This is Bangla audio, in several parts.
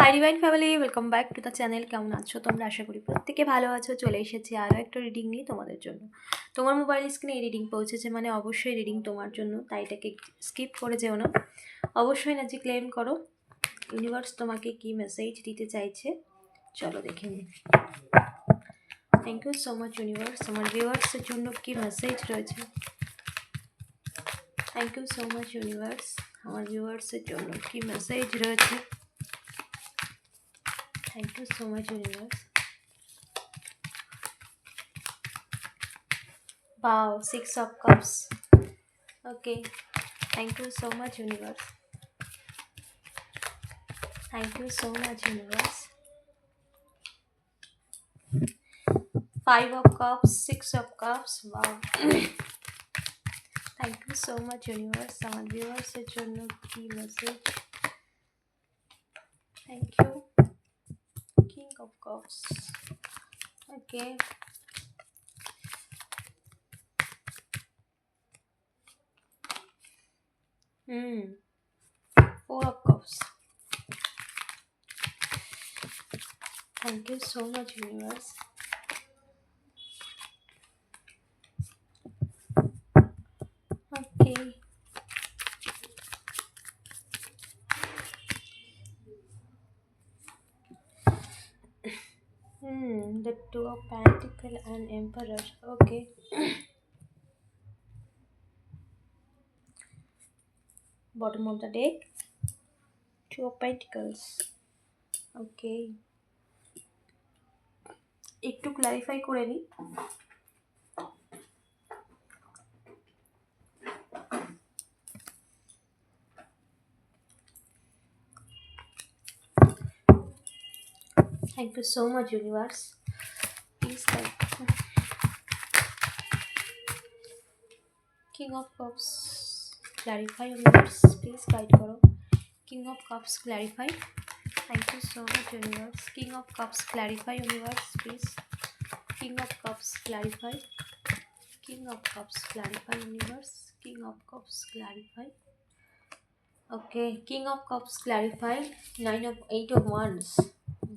Hi divine family, welcome back to the channel. কেমন আছো তোমরা? আশা করি প্রত্যেকে ভালো আছো। চলে এসেছি আরও একটা রিডিং নিয়ে তোমাদের জন্য। তোমার মোবাইল স্ক্রিনে এই রিডিং পৌঁছেছে মানে অবশ্যই রিডিং তোমার জন্য, তাই এটাকে স্কিপ করে যেও না। অবশ্যই এনার্জি ক্লেম করো। ইউনিভার্স তোমাকে কি মেসেজ দিতে চাইছে চলো দেখে নিই। Thank you so much universe. আমার ভিউয়ার্সের জন্য কি মেসেজ রয়েছে? Thank you so much universe. আমার ভিউয়ার্সের জন্য কি মেসেজ রয়েছে? Thank you so much universe. Wow, 6 of Cups. Okay, thank you so much universe. Thank you so much universe. 5 of Cups, 6 of Cups. Wow. Thank you so much universe. Our viewers এর জন্য কি message? Thank you. King of Cups. Okay. Hmm. 4 of Cups. Thank you so much universe. Okay. The 2 of Pentacles and Emperor. Okay. Bottom of the deck, 2 of Pentacles. Okay. একটু ক্লারিফাই করে নিই। Thank you so much universe. Please guide. King of Cups clarify universe. Please guide করো। King of Cups clarify. Thank you so much universe. King of Cups clarify universe please. King of Cups clarify. King of Cups clarify universe. King of Cups clarify. Okay, King of Cups clarify. 8 of Wands.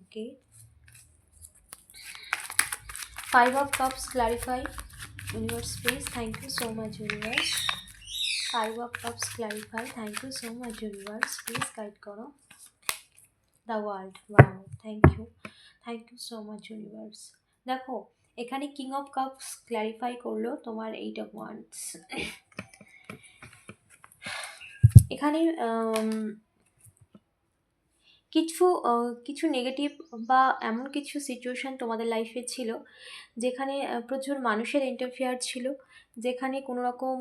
Okay. 5 of Cups clarify. Universe please. Thank you so much universe. 5 of Cups clarify. Thank you so much universe. Please guide করো। The World. Wow, thank you. Thank you so much universe. দেখো এখানে King of Cups clarify করলো তোমার 8 of Wands। এখানে কিছু নেগেটিভ বা এমন কিছু সিচুয়েশান তোমাদের লাইফে ছিল যেখানে প্রচুর মানুষের ইন্টারফেয়ার ছিল, যেখানে কোনো রকম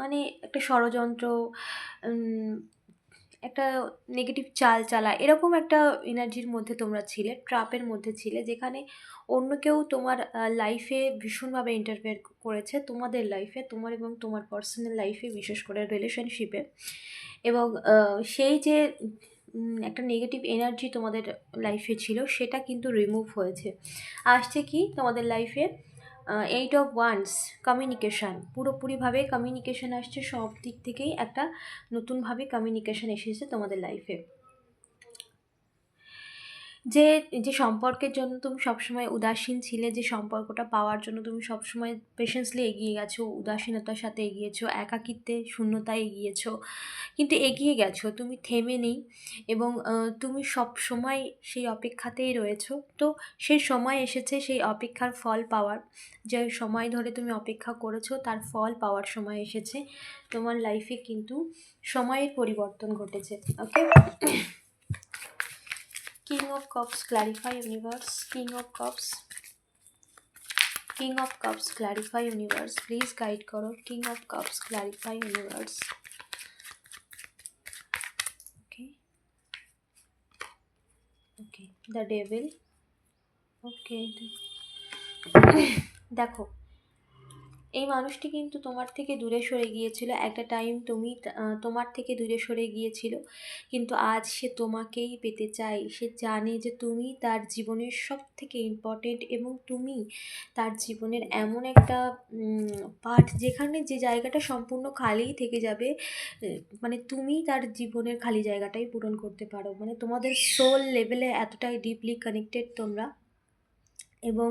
মানে একটা ষড়যন্ত্র, একটা নেগেটিভ চাল চালা, এরকম একটা এনার্জির মধ্যে তোমরা ছিলে, ট্র্যাপের মধ্যে ছিলে, যেখানে অন্য কেউ তোমার লাইফে ভীষণভাবে ইন্টারফেয়ার করেছে, তোমাদের লাইফে, তোমার এবং তোমার পার্সোনাল লাইফে, বিশেষ করে রিলেশনশিপে। এবং সেই যে একটা নেগেটিভ এনার্জি তোমাদের লাইফে ছিল সেটা কিন্তু রিমুভ হয়েছে। আসছে কি তোমাদের লাইফে 8 of Wands, কমিউনিকেশান। পুরোপুরিভাবে কমিউনিকেশান আসছে, সব দিক থেকেই একটা নতুনভাবে কমিউনিকেশান এসেছে তোমাদের লাইফে। যে সম্পর্কের জন্য তুমি সবসময় উদাসীন ছিলে, যে সম্পর্কটা পাওয়ার জন্য তুমি সবসময় পেশেন্সলি এগিয়ে গেছো, উদাসীনতার সাথে এগিয়েছো, একাকিত্বে শূন্যতায় এগিয়েছো, কিন্তু এগিয়ে গেছো, তুমি থেমে নেই এবং তুমি সব সময় সেই অপেক্ষাতেই রয়েছো। তো সেই সময় এসেছে সেই অপেক্ষার ফল পাওয়ার। যে সময় ধরে তুমি অপেক্ষা করেছো তার ফল পাওয়ার সময় এসেছে। তোমার লাইফে কিন্তু সময়ের পরিবর্তন ঘটেছে। ওকে। King of Cups clarify universe. King of Cups. King of Cups clarify universe. Please guide করো। King of Cups clarify universe. Okay. Okay. The Devil. Okay. দেখো এই মানুষটি কিন্তু তোমার থেকে দূরে সরে গিয়েছিল একটা টাইম, তুমি তোমার থেকে দূরে সরে গিয়েছিল, কিন্তু আজ সে তোমাকেই পেতে চায়। সে জানে যে তুমি তার জীবনের সব থেকে ইম্পর্টেন্ট এবং তুমি তার জীবনের এমন একটা পার্ট যেখানে যে জায়গাটা সম্পূর্ণ খালিই থেকে যাবে। মানে তুমি তার জীবনের খালি জায়গাটাই পূরণ করতে পারো। মানে তোমাদের সোল লেভেলে এতটাই ডিপলি কানেক্টেড তোমরা। এবং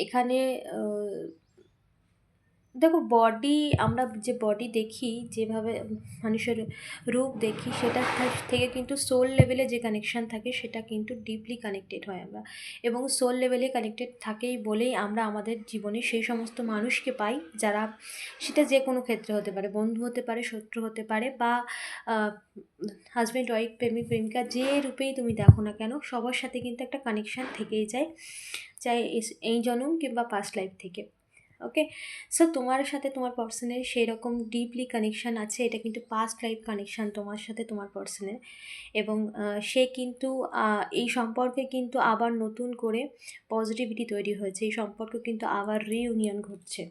এখানে দেখো, বডি, আমরা যে বডি দেখি, যেভাবে মানুষের রূপ দেখি, সেটা থেকে কিন্তু সোল লেভেলে যে কানেকশান থাকে সেটা কিন্তু ডিপলি কানেক্টেড হয় আমরা। এবং সোল লেভেলে কানেক্টেড থাকেই বলেই আমরা আমাদের জীবনে সেই সমস্ত মানুষকে পাই, যারা, সেটা যে কোনো ক্ষেত্রে হতে পারে, বন্ধু হতে পারে, শত্রু হতে পারে, বা হাজব্যান্ড ওয়াইফ, প্রেমিক প্রেমিকা, যে রূপেই তুমি দেখো না কেন, সবার সাথে কিন্তু একটা কানেকশান থেকেই যায়, চাই এই জন্ম কিংবা পাস্ট লাইফ থেকে। ওকে, সো তোমার সাথে তোমার পার্সনের সেই রকম ডিপলি কানেকশান আছে। এটা কিন্তু পাস্ট লাইফ কানেকশান তোমার সাথে তোমার পার্সনের। এবং সে কিন্তু এই সম্পর্কে কিন্তু আবার নতুন করে পজিটিভিটি তৈরি হয়েছে, এই সম্পর্ক কিন্তু আবার রিইউনিয়ন ঘটছে।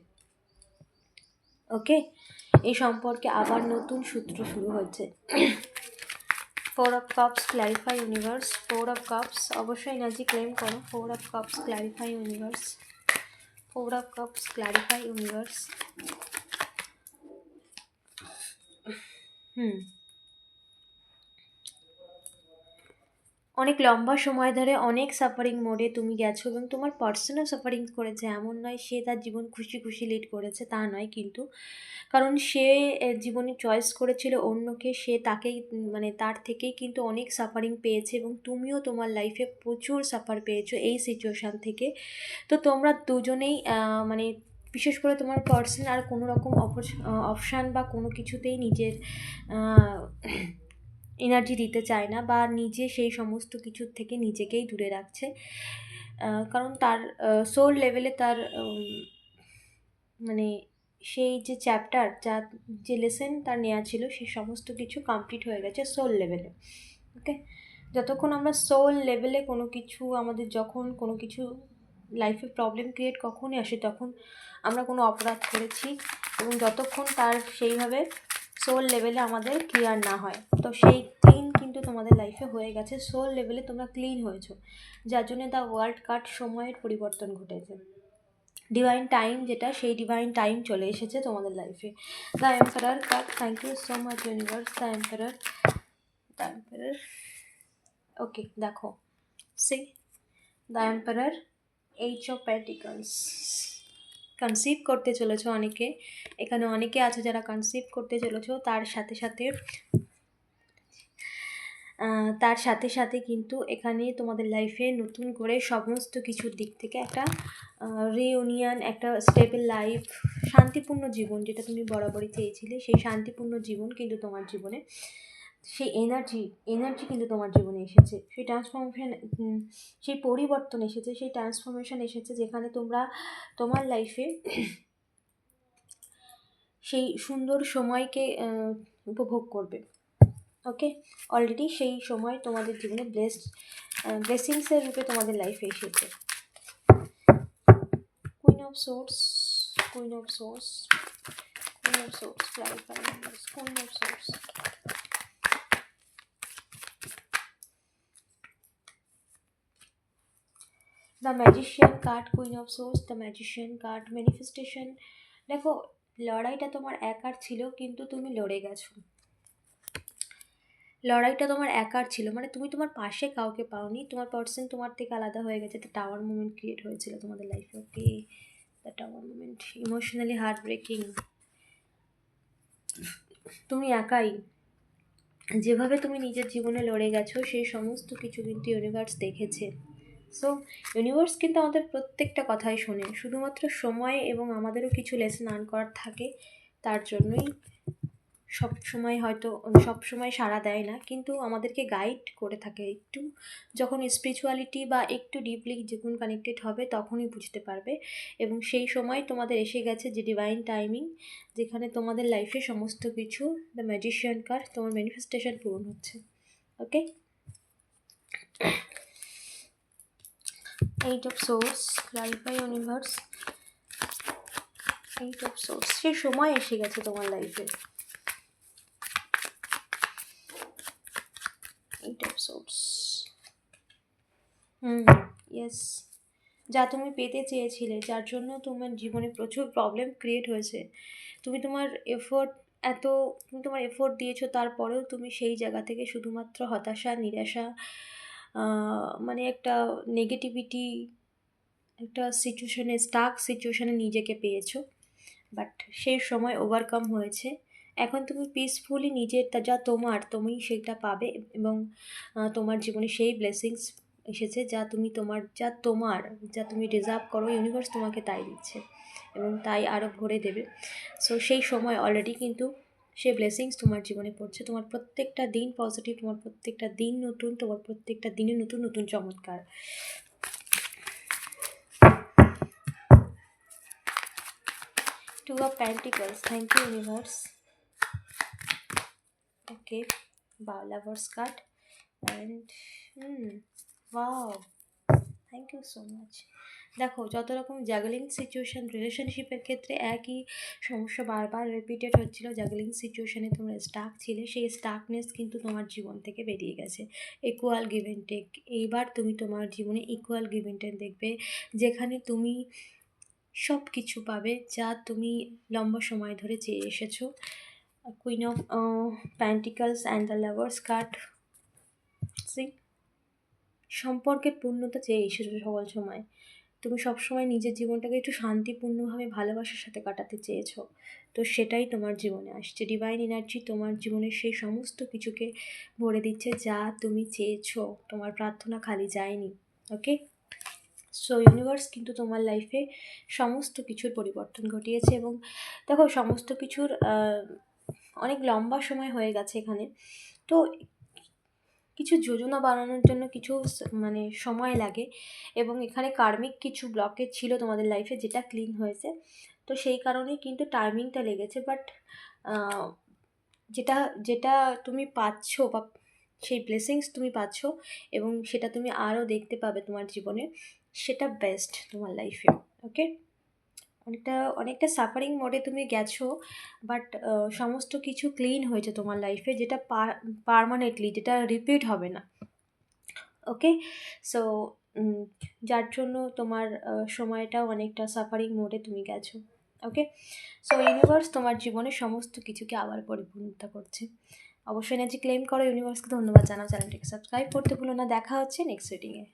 ওকে, এই সম্পর্কে আবার নতুন সূত্র শুরু হয়েছে। 4 of Cups clarify universe. 4 of Cups অবশ্যই এনার্জি ক্লেম করো। 4 of Cups clarify universe. 4 of Cups clarify universe. অনেক লম্বা সময় ধরে অনেক সাফারিং মোডে তুমি গেছো, এবং তোমার পার্সনও সাফারিং করেছে। এমন নয় সে তার জীবন খুশি খুশি লিড করেছে, তা নয় কিন্তু, কারণ সে জীবনে চয়েস করেছিল অন্যকে, সে তাকেই, মানে তার থেকেই কিন্তু অনেক সাফারিং পেয়েছে। এবং তুমিও তোমার লাইফে প্রচুর সাফার পেয়েছো এই সিচুয়েশান থেকে। তো তোমরা দুজনেই মানে বিশেষ করে তোমার পার্সন আর কোনো রকম অপশান বা কোনো কিছুতেই নিজের এনার্জি দিতে চায় না, বা নিজে সেই সমস্ত কিছুর থেকে নিজেকেই দূরে রাখছে। কারণ তার সোল লেভেলে তার মানে সেই যে চ্যাপ্টার, যে লেসেন তার নেওয়া ছিল, সেই সমস্ত কিছু কমপ্লিট হয়ে গেছে সোল লেভেলে। ওকে, যতক্ষণ আমরা সোল লেভেলে কোনো কিছু, আমাদের যখন কোনো কিছু লাইফে প্রবলেম ক্রিয়েট কখনই আসে, তখন আমরা কোনো অপরাধ করেছি, এবং যতক্ষণ তার সেইভাবে সোল লেভেলে আমাদের ক্লিয়ার না হয়, তো সেই ক্লিন কিন্তু তোমাদের লাইফে হয়ে গেছে। সোল লেভেলে তোমরা ক্লিন হয়েছো, যার জন্য দ্য ওয়ার্ল্ড কার্ড সময়ের পরিবর্তন ঘটেছে। ডিভাইন টাইম যেটা, সেই ডিভাইন টাইম চলে এসেছে তোমাদের লাইফে। The emperor card, thank you so much universe. The emperor, the emperor. Okay, দেখো, see the emperor, eight of pentacles. Conceive করতে চলেছো অনেকে, এখানে অনেকে আছে যারা কনসিভ করতে চলেছো। তার সাথে সাথে কিন্তু এখানে তোমাদের লাইফে নতুন করে সমস্ত কিছুর দিক থেকে একটা রিইউনিয়ন, একটা স্টেবল লাইফ, শান্তিপূর্ণ জীবন, যেটা তুমি বরাবরই চেয়েছিলে, সেই শান্তিপূর্ণ জীবন কিন্তু তোমার জীবনে, সেই এনার্জি কিন্তু তোমার জীবনে এসেছে। সেই ট্রান্সফরমেশন, সেই পরিবর্তন এসেছে, সেই ট্রান্সফরমেশন এসেছে, যেখানে তোমরা তোমার লাইফে সেই সুন্দর সময়কে উপভোগ করবে। ওকে, অলরেডি সেই সময় তোমাদের জীবনে ব্লেসিংসের রূপে তোমাদের লাইফে এসেছে। Queen of swords, queen of swords, queen of swords, clarify numbers, queen of swords. The magician card, queen of swords, the magician card, manifestation. দেখো, লড়াইটা তোমার একার ছিল, কিন্তু তুমি লড়ে গেছো। লড়াইটা তোমার একার ছিল, মানে তুমি তোমার পাশে কাউকে পাওনি, তোমার পার্সন তোমার থেকে আলাদা হয়ে গেছে। দ্য টাওয়ার মুভমেন্ট ক্রিয়েট হয়েছিল তোমাদের লাইফে। Okay, the tower movement, emotionally heart breaking. তুমি একাই, যেভাবে তুমি নিজের জীবনে লড়ে গেছো, সেই সমস্ত কিছু কিন্তু ইউনিভার্স দেখেছে। সো ইউনিভার্স কিন্তু আমাদের প্রত্যেকটা কথাই শোনে, শুধুমাত্র সময় এবং আমাদেরও কিছু লেসন আর্ন করার থাকে, তার জন্যই সব সময় সাড়া দেয় না, কিন্তু আমাদেরকে গাইড করে থাকে। একটু যখন স্পিরিচুয়ালিটি বা একটু ডিপলি যখন কানেক্টেড হবে, তখনই বুঝতে পারবে। এবং সেই সময় তোমাদের এসে গেছে যে ডিভাইন টাইমিং, যেখানে তোমাদের লাইফে সমস্ত কিছু, দ্য ম্যাজিশিয়ান কার্ড, তোমার ম্যানিফেস্টেশন পূরণ হচ্ছে। Okay, eight of swords, clarify universe. Eight of swords, সেই সময় এসে গেছে তোমার লাইফে। এইট অফ সোর্স, ইয়েস, যা তুমি পেতে চেয়েছিলে, যার জন্য তোমার জীবনে প্রচুর প্রবলেম ক্রিয়েট হয়েছে, তুমি তোমার এফোর্ট এত তুমি তোমার এফোর্ট দিয়েছো, তারপরেও তুমি সেই জায়গা থেকে শুধুমাত্র হতাশা, নিরাশা, মানে একটা নেগেটিভিটি, একটা সিচুয়েশানে, স্টাক সিচুয়েশানে নিজেকে পেয়েছো। বাট সেই সময় ওভারকাম হয়েছে। এখন তুমি পিসফুলি নিজের যা তোমার, তুমি সেটা পাবে, এবং তোমার জীবনে সেই ব্লেসিংস এসেছে যা তুমি ডিজার্ভ করো, ইউনিভার্স তোমাকে তাই দিচ্ছে এবং তাই আরও ভরে দেবে। সো সেই সময় অলরেডি কিন্তু সেই ব্লেসিংস তোমার জীবনে পড়ছে। তোমার প্রত্যেকটা দিন পজিটিভ, তোমার প্রত্যেকটা দিন নতুন, তোমার প্রত্যেকটা দিনে নতুন নতুন চমৎকার। Two of Pentacles, thank you universe. Okay, wow, Lovers card and wow, thank you so much. দেখো, যত রকম জাগলিং সিচুয়েশান রিলেশনশিপের ক্ষেত্রে একই সমস্যা বারবার রিপিটেড হচ্ছিল, জাগলিং সিচুয়েশানে তোমরা স্টাক ছিলে, সেই স্টাকনেস কিন্তু তোমার জীবন থেকে বেরিয়ে গেছে। ইকুয়াল গিভ অ্যান্ড টেক, এইবার তুমি তোমার জীবনে ইকুয়াল গিভ অ্যান্ড টেক দেখবে, যেখানে তুমি সব কিছু পাবে যা তুমি লম্বা সময় ধরে চেয়ে এসেছো। Queen of pentacles and the lovers card, সম্পর্কের পূর্ণতা চেয়ে এসেছো সকল সময়। তুমি সবসময় নিজের জীবনটাকে একটু শান্তিপূর্ণভাবে ভালোবাসার সাথে কাটাতে চেয়েছো, তো সেটাই তোমার জীবনে আসছে। ডিভাইন এনার্জি তোমার জীবনের সেই সমস্ত কিছুকে ভরে দিচ্ছে যা তুমি চেয়েছো, তোমার প্রার্থনা খালি যায়নি। ওকে, সো ইউনিভার্স কিন্তু তোমার লাইফে সমস্ত কিছুর পরিবর্তন ঘটিয়েছে, এবং দেখো সমস্ত কিছুর অনেক লম্বা সময় হয়ে গেছে এখানে, তো কিছু যোজনা বানানোর জন্য কিছু মানে সময় লাগে, এবং এখানে কার্মিক কিছু ব্লকেজ ছিল তোমাদের লাইফে যেটা ক্লিন হয়েছে, তো সেই কারণেই কিন্তু টাইমিংটা লেগেছে। বাট যেটা যেটা তুমি পাচ্ছ, বা সেই ব্লেসিংস তুমি পাচ্ছ এবং সেটা তুমি আরও দেখতে পাবে তোমার জীবনে, সেটা বেস্ট তোমার লাইফে। ওকে, অনেকটা সাফারিং মোডে তুমি গেছো, বাট সমস্ত কিছু ক্লিন হয়েছে তোমার লাইফে, যেটা পার্মানেন্টলি, যেটা রিপিট হবে না। ওকে, সো যার জন্য তোমার সময়টাও অনেকটা সাফারিং মোডে তুমি গেছো। ওকে, সো ইউনিভার্স তোমার জীবনে সমস্ত কিছুকে আবার পরিপূর্ণতা করছে। অবশ্যই এনার্জি ক্লেম করো, ইউনিভার্সকে ধন্যবাদ জানাও, চ্যানেলটিকে সাবস্ক্রাইব করতে ভুলো না। দেখা হচ্ছে নেক্সট রিডিংয়ে।